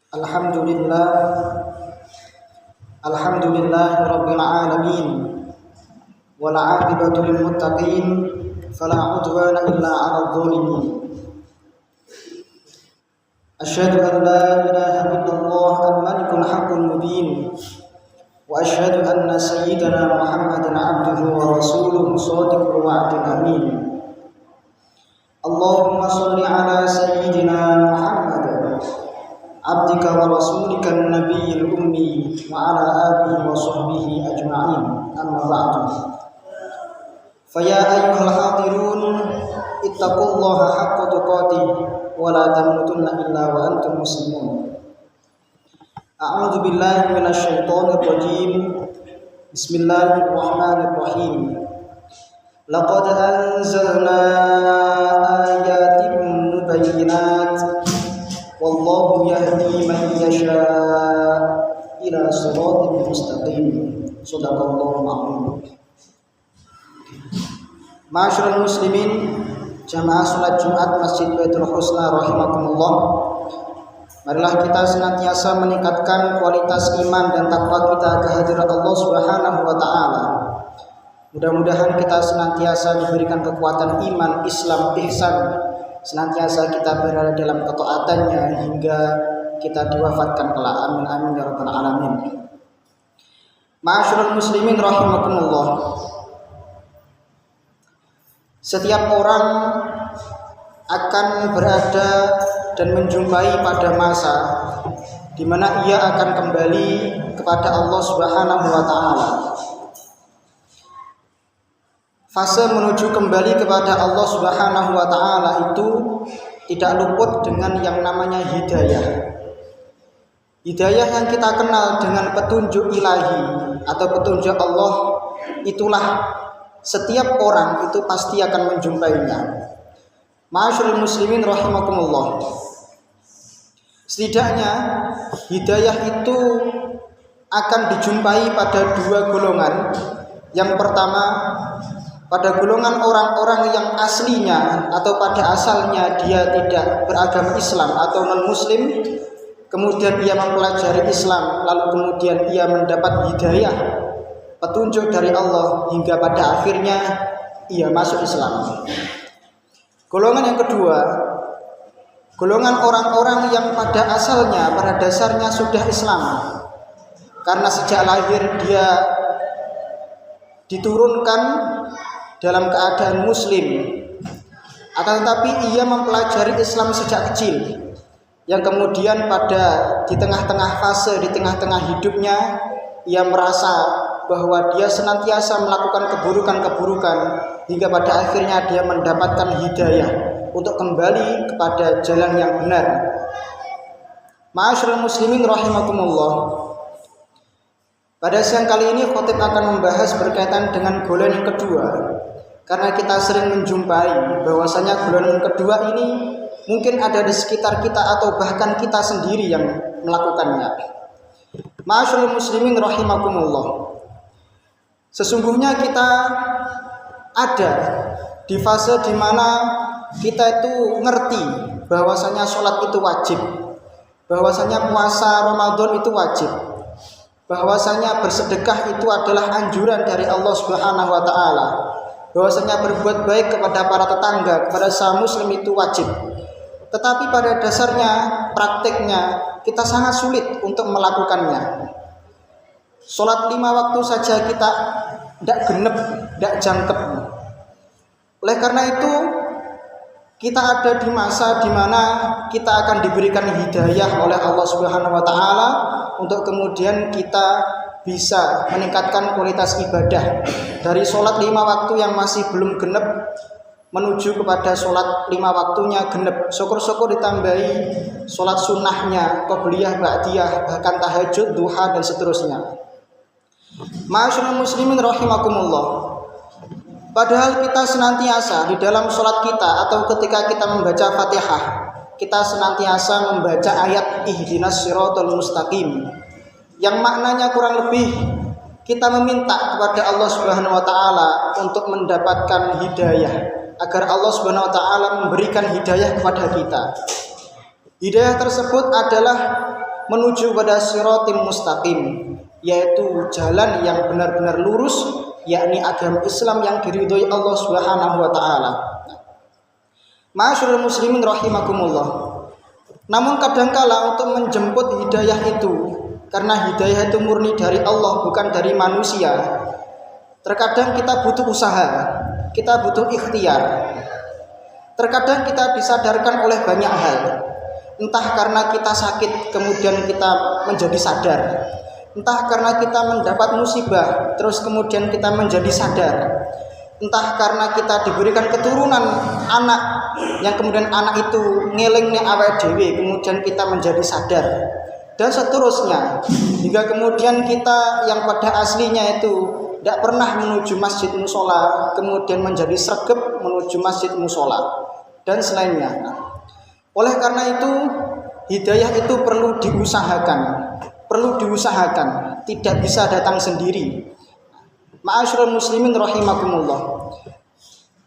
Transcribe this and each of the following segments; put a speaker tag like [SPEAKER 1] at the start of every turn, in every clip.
[SPEAKER 1] Alhamdulillah, Rabbil alamin, wal 'aqibatu lil muttaqin, fala 'udwana illa 'alal zalimin. Asyhadu an la ilaha illallah al-malikul haqqul mubin, wa asyhadu anna sayyidana Muhammadan 'abduhu wa rasuluhu shadiqul wa'dil amin. Allahumma shalli ala sayyidina Muhammad abdika wa rasulika an-nabiyil ummi wa ala alihi wa sahbihi ajma'in, amma ba'du. Faya ayyuhal hadirun ittaqullaha haqqa tuqatih wa la tamutunna illa wa antum muslimun. A'udzu billahi minasy syaithanir rajim. Bismillahirrahmanirrahim. Laqad anzalna ayatin mubayyinat wallahu yahdi man yasha ila siratin mustaqim. Shadaqallahu a'lam. Ma'asyiral muslimin, jamaah salat Jumat Masjid Baitul Husna rahimakumullah. Marilah kita senantiasa meningkatkan kualitas iman dan takwa kita kehadirat Allah Subhanahu wa taala. Mudah-mudahan kita senantiasa diberikan kekuatan iman, Islam, ihsan, senantiasa kita berada dalam ketaatannya hingga kita diwafatkan kelak. Amin amin ya rabbal alamin. Ma'asyiral muslimin rahimakumullah. Setiap orang akan berada dan menjumpai pada masa di mana ia akan kembali kepada Allah Subhanahu wa taala. Fase menuju kembali kepada Allah Subhanahu wa taala itu tidak luput dengan yang namanya hidayah. Hidayah yang kita kenal dengan petunjuk ilahi atau petunjuk Allah, itulah setiap orang itu pasti akan menjumpainya. Ma'asyiral muslimin rahimakumullah. Setidaknya hidayah itu akan dijumpai pada dua golongan. Yang pertama, pada golongan orang-orang yang aslinya atau pada asalnya dia tidak beragama Islam atau non-muslim, kemudian ia mempelajari Islam, lalu kemudian ia mendapat hidayah, petunjuk dari Allah, hingga pada akhirnya ia masuk Islam. Golongan yang kedua, golongan orang-orang yang pada asalnya, pada dasarnya sudah Islam, karena sejak lahir dia diturunkan dalam keadaan muslim, akan tetapi ia mempelajari Islam sejak kecil, yang kemudian di tengah-tengah fase, di tengah-tengah hidupnya, ia merasa bahwa dia senantiasa melakukan keburukan-keburukan hingga pada akhirnya dia mendapatkan hidayah untuk kembali kepada jalan yang benar. Ma'asyiral muslimin rahimakumullah. Pada siang kali ini khotib akan membahas berkaitan dengan golongan yang kedua, karena kita sering menjumpai bahwasanya golongan kedua ini mungkin ada di sekitar kita atau bahkan kita sendiri yang melakukannya. Ma'asyiral muslimin rahimakumullah. Sesungguhnya kita ada di fase di mana kita itu ngerti bahwasanya sholat itu wajib, bahwasanya puasa Ramadan itu wajib, bahwasanya bersedekah itu adalah anjuran dari Allah Subhanahu wa taala, bahwasanya berbuat baik kepada para tetangga, kepada sesama muslim itu wajib. Tetapi pada dasarnya, prakteknya kita sangat sulit untuk melakukannya. Sholat 5 waktu saja kita tidak genep, tidak jangkep. Oleh karena itu, kita ada di masa di mana kita akan diberikan hidayah oleh Allah Subhanahu wa taala untuk kemudian kita bisa meningkatkan kualitas ibadah dari sholat 5 waktu yang masih belum genep menuju kepada sholat 5 waktunya genep. Syukur-syukur ditambahi sholat sunnahnya, qobliyah, ba'diyah, bahkan tahajud, duha, dan seterusnya. Ma'asyiral muslimin rahimakumullah. Padahal kita senantiasa di dalam sholat kita atau ketika kita membaca Fatihah, kita senantiasa membaca ayat ihdinas siratal mustaqim, yang maknanya kurang lebih kita meminta kepada Allah Subhanahu wa taala untuk mendapatkan hidayah, agar Allah Subhanahu wa taala memberikan hidayah kepada kita. Hidayah tersebut adalah menuju pada siratim mustaqim, yaitu jalan yang benar-benar lurus, yakni agama Islam yang diridhoi Allah Subhanahu wa taala. Ma'asyiral muslimin rahimakumullah. Namun kadangkala untuk menjemput hidayah itu, karena hidayah itu murni dari Allah bukan dari manusia, terkadang kita butuh usaha, kita butuh ikhtiar. Terkadang kita disadarkan oleh banyak hal. Entah karena kita sakit kemudian kita menjadi sadar, entah karena kita mendapat musibah terus kemudian kita menjadi sadar, entah karena kita diberikan keturunan anak yang kemudian anak itu ngelingne awake dhewe kemudian kita menjadi sadar, dan seterusnya, hingga kemudian kita yang pada aslinya itu tidak pernah menuju masjid musola kemudian menjadi sregep menuju masjid musola dan selainnya. Oleh karena itu, hidayah itu perlu diusahakan, tidak bisa datang sendiri. Ma'asyiral muslimin rahimakumullah.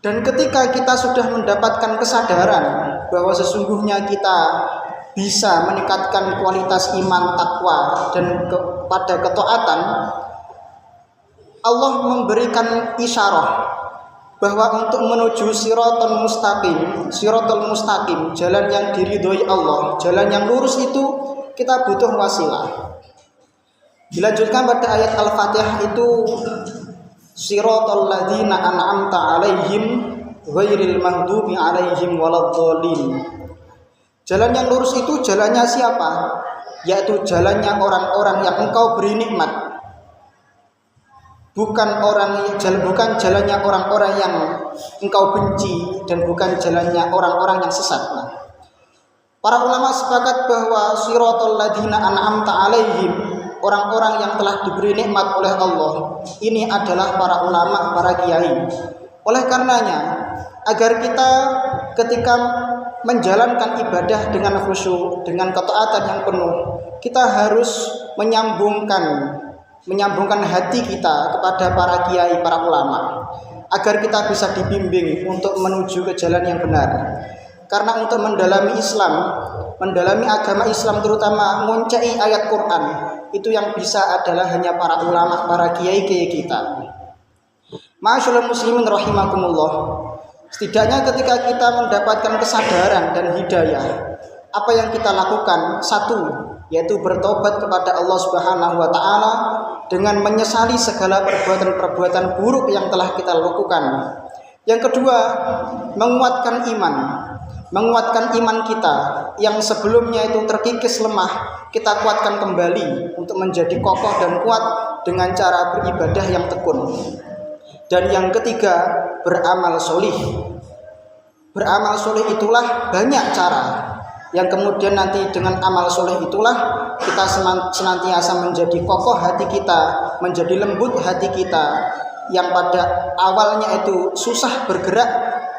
[SPEAKER 1] Dan ketika kita sudah mendapatkan kesadaran bahwa sesungguhnya kita bisa meningkatkan kualitas iman, takwa, dan pada ketaatan, Allah memberikan isyarah bahwa untuk menuju siratal mustaqim, jalan yang diridhoi Allah, jalan yang lurus itu kita butuh wasilah. Dilanjutkan pada ayat Al-Fatihah itu, siratal ladzina an'amta 'alaihim ghairil maghdubi 'alaihim waladdallin. Jalan yang lurus itu jalannya siapa? Yaitu jalannya orang-orang yang Engkau beri nikmat. Bukan jalannya orang-orang yang Engkau benci, dan bukan jalannya orang-orang yang sesat. Para ulama sepakat bahwa siratal ladzina an'amta 'alaihim, orang-orang yang telah diberi nikmat oleh Allah, ini adalah para ulama, para kiai. Oleh karenanya, agar kita ketika menjalankan ibadah dengan khusyuk, dengan ketaatan yang penuh, kita harus menyambungkan hati kita kepada para kiai, para ulama, agar kita bisa dibimbing untuk menuju ke jalan yang benar. Karena untuk mendalami Islam, mendalami agama Islam, terutama ngoncei ayat Quran, itu yang bisa adalah hanya para ulama, para kiai-kiai kita. Ma'asyiral muslimin rahimakumullah. Setidaknya ketika kita mendapatkan kesadaran dan hidayah, apa yang kita lakukan? Satu, yaitu bertobat kepada Allah Subhanahu wa taala dengan menyesali segala perbuatan-perbuatan buruk yang telah kita lakukan. Yang kedua, menguatkan iman kita yang sebelumnya itu terkikis lemah, kita kuatkan kembali untuk menjadi kokoh dan kuat dengan cara beribadah yang tekun. Dan yang ketiga, beramal solih. Beramal solih itulah banyak cara, yang kemudian nanti dengan amal soleh itulah kita senantiasa menjadi kokoh hati kita, menjadi lembut hati kita, yang pada awalnya itu susah bergerak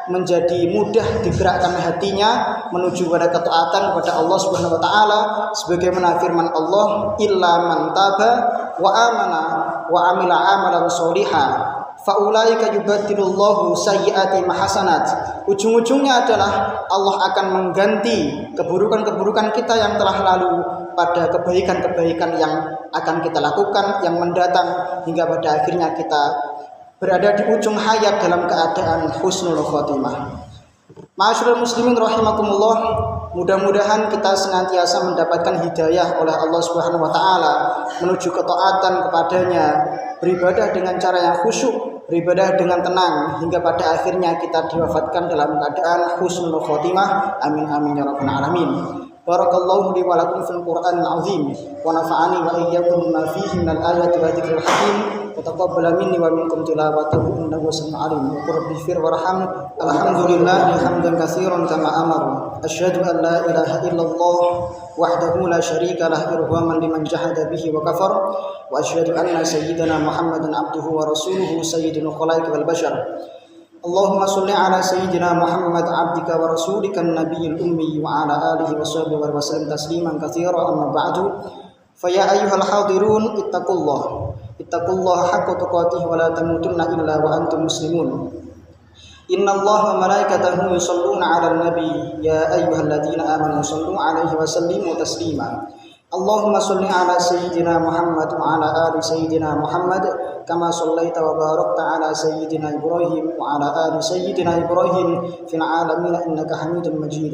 [SPEAKER 1] menjadi mudah digerakkan hatinya menuju pada ketaatan kepada Allah Subhanahu wa taala, sebagaimana firman Allah, illa man taba wa amana wa amila amalan sholihan faulaika yubaddilullahu sayyi'atihim hasanat. Ujung-ujungnya adalah Allah akan mengganti keburukan-keburukan kita yang telah lalu pada kebaikan-kebaikan yang akan kita lakukan yang mendatang, hingga pada akhirnya kita berada di ujung hayat dalam keadaan husnul khotimah. Ma'asyiral muslimin rahimakumullah, mudah-mudahan kita senantiasa mendapatkan hidayah oleh Allah Subhanahu wa taala menuju ketaatan kepadanya, beribadah dengan cara yang khusyuk, beribadah dengan tenang, hingga pada akhirnya kita diwafatkan dalam keadaan husnul khotimah. Amin amin ya rabbal alamin. Barakallahu li wa lakum fil Qur'anil azim wa nafa'ani wa iyyakum bima fihi minal ayati wa dzikril hakim wa taqabbala minni wa minkum tilawatahu innahu sami'un alim. Wa qur bighfir warham. Alhamdulillah hamdan katsiran kama amara. Asyhadu an la ilaha illallah wahdahu la syarika lah irhaman liman jahada bihi wa kafar. Wa asyhadu anna sayyidana Muhammadan abduhu wa rasuluhu sayyidul khalaiqi wal bashar. Allahumma salli ala sayyidina Muhammad abdika wa rasulika an-nabiyil ummi wa ala alihi wa sahbihi wa sallam tasliman katsiran, amma ba'du. Fa ya ayyuhal hadirun ittaqullaha haqqa tuqatih wa la tamutunna illa wa antum muslimun. Innallaha wa malaikatahu yusholluna 'alan nabi ya ayyuhalladzina amanu shallu 'alaihi wa sallimu taslima. Allahumma sholli ala sayyidina Muhammad wa ala ali sayyidina Muhammad kama shallaita wa barakta ala sayyidina Ibrahim wa ala ali sayyidina Ibrahim fil alamin innaka Hamidum Majid.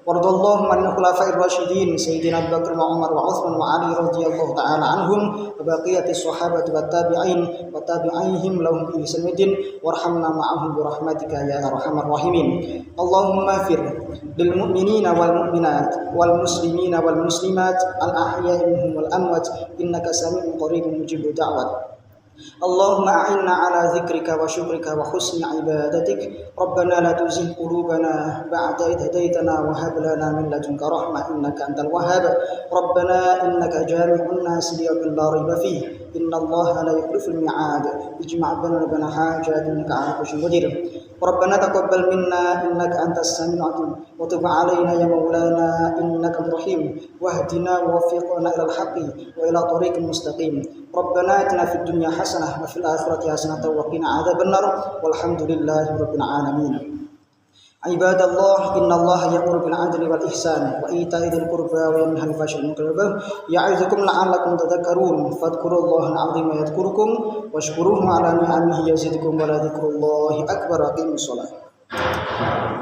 [SPEAKER 1] Wardallahu an khulafa'ir rasyidin sayyidina Abu Bakar wa Umar wa Utsman wa Ali radhiyallahu ta'ala anhum wa baqiyatis sahabati wat tabi'in wa tabi'ihim lahum bi ihsanin warhamna ma'ahum bi rahmatika ya arhamar rahimin. Allahumma fir lil mu'minina wal mu'minat wal muslimina wal muslimat al ahya'i minhum wal amwat innaka sami'un qaribun mujibud da'wat. اللهم أعنا على ذكرك وشكرك وحسن عبادتك ربنا لا تزغ قلوبنا بعد إذ هديتنا وهب لنا من لدنك رحمة إنك أنت الوهاب ربنا إنك جامع الناس ليوم لا ريب فيه إن الله لا يخلف الميعاد اجمع بيننا حاجات إنك على كل شيء قدير ربنا تقبل منا إنك أنت السميع العليم وتب علينا يا مولانا إنك أنت الرحيم واهدنا ووفقنا إلى الحق وإلى طريق مستقيم ربنا آتنا في الدنيا حسنة وفي الآخرة حسنة وقنا عذاب النار والحمد لله رب العالمين. عباد الله إن الله يأمر بالعدل والإحسان وإيتاء ذي القربى وينهى عن الفحشاء والمنكر والبغي يعظكم لعلكم تذكرون فاذكروا الله العظيم يذكركم واشكروه على نعمه يزدكم ولذكر الله أكبر. أقيموا الصلاة.